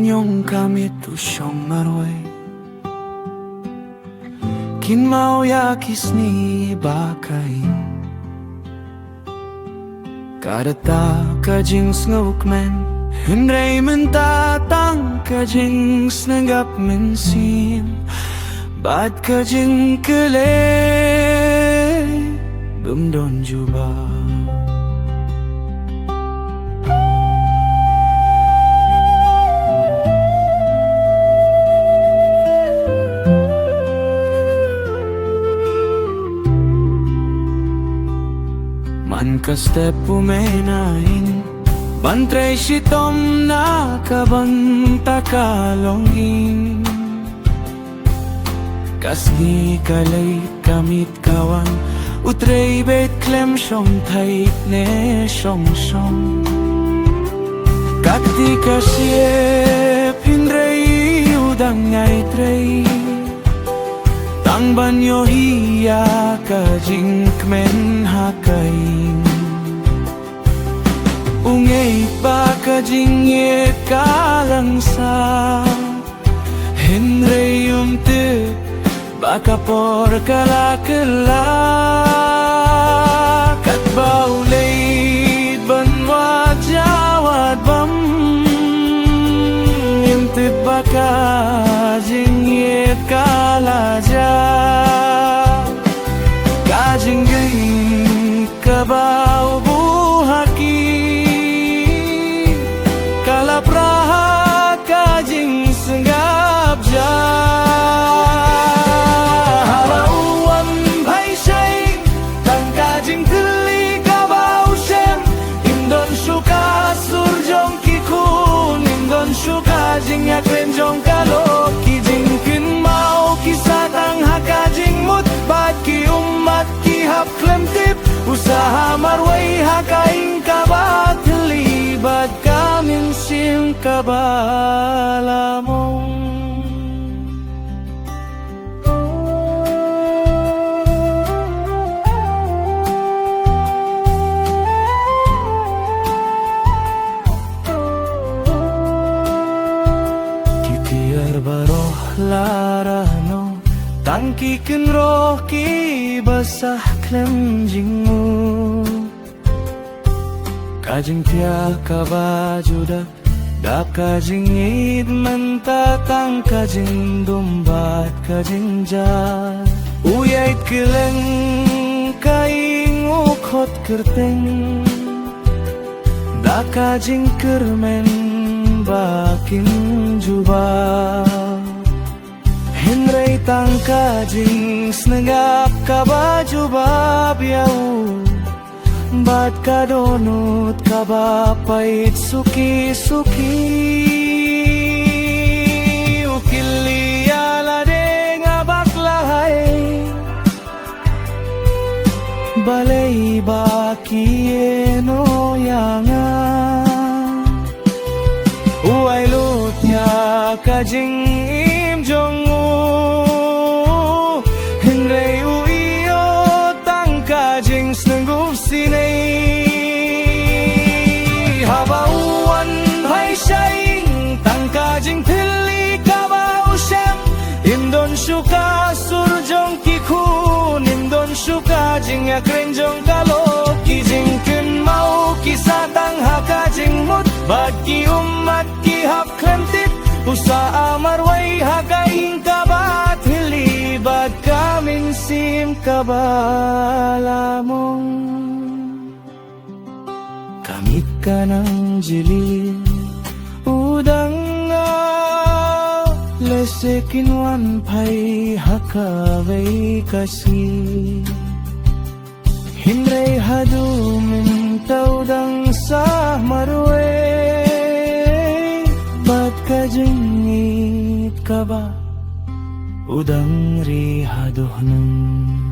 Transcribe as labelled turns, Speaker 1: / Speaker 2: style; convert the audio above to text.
Speaker 1: banyong kamit usyong marway kinmao yakis ni bakay kadata kajings ngawukmen Henry mentatang kajings nanggap mensim Bad kajing kele bumdon juba Man ka step pumenain Bantray sitom na kabanta kalongin Kasni kalay kamit kawan Utrey bet klem shong thay ne shong shong Kakti kasyep hinrey udang ngay trey Tang banyo hiya kajing kmen hakain Ungay pa kajing kalang sa Henry umte baka por kalakala Kat baulay banwa jawad bam Umte baka jing kalaja Kajing gay kabaw buhaki Kalapraha kajing senggap ja Halauan bhai syai Tang kajing keli kabaw shem Indon syuka surjong kikun Indon syuka jing yakren jong kalok Kijing kin mau kisatang hakajing mut Bad ki umat ki hap klem tip Usaha marway hakaing kabat Libat kamin sim kabalamong Kitiar baroh larano Tangki ken roh ki basah klem jingmu Kajing tia kabajuda Dap kajing id mentatang kajing dombat kajing jar Uyait keleng kaing ukot kerteng Da kajing kermen bakin juba Henry tang kajing senegap kabajuba biau Bat ka donut ka bapait suki-suki Ukili alade nga baklahay Balay bakieno yanga Uay lut niya kajing imjongu Henry uiyo tang kajing senenggup sinay Habauan bhai syai Tang kajing pili kabaw syem Indon syuka surjong kikun Indon syuka jing yakren jong kalok Kijing ken mau kisatang hakajing mut Bad ki umat ki hap klem tip Usa amarway hakaing kabat Hilibad kamin sim kabalamong Kamit ka ng jilid Udang nga Lese kinwan pay hakaway kasi Hinray hadu mintaw dang sa marway Ba't kajingit ka ba Udang rihadoh ng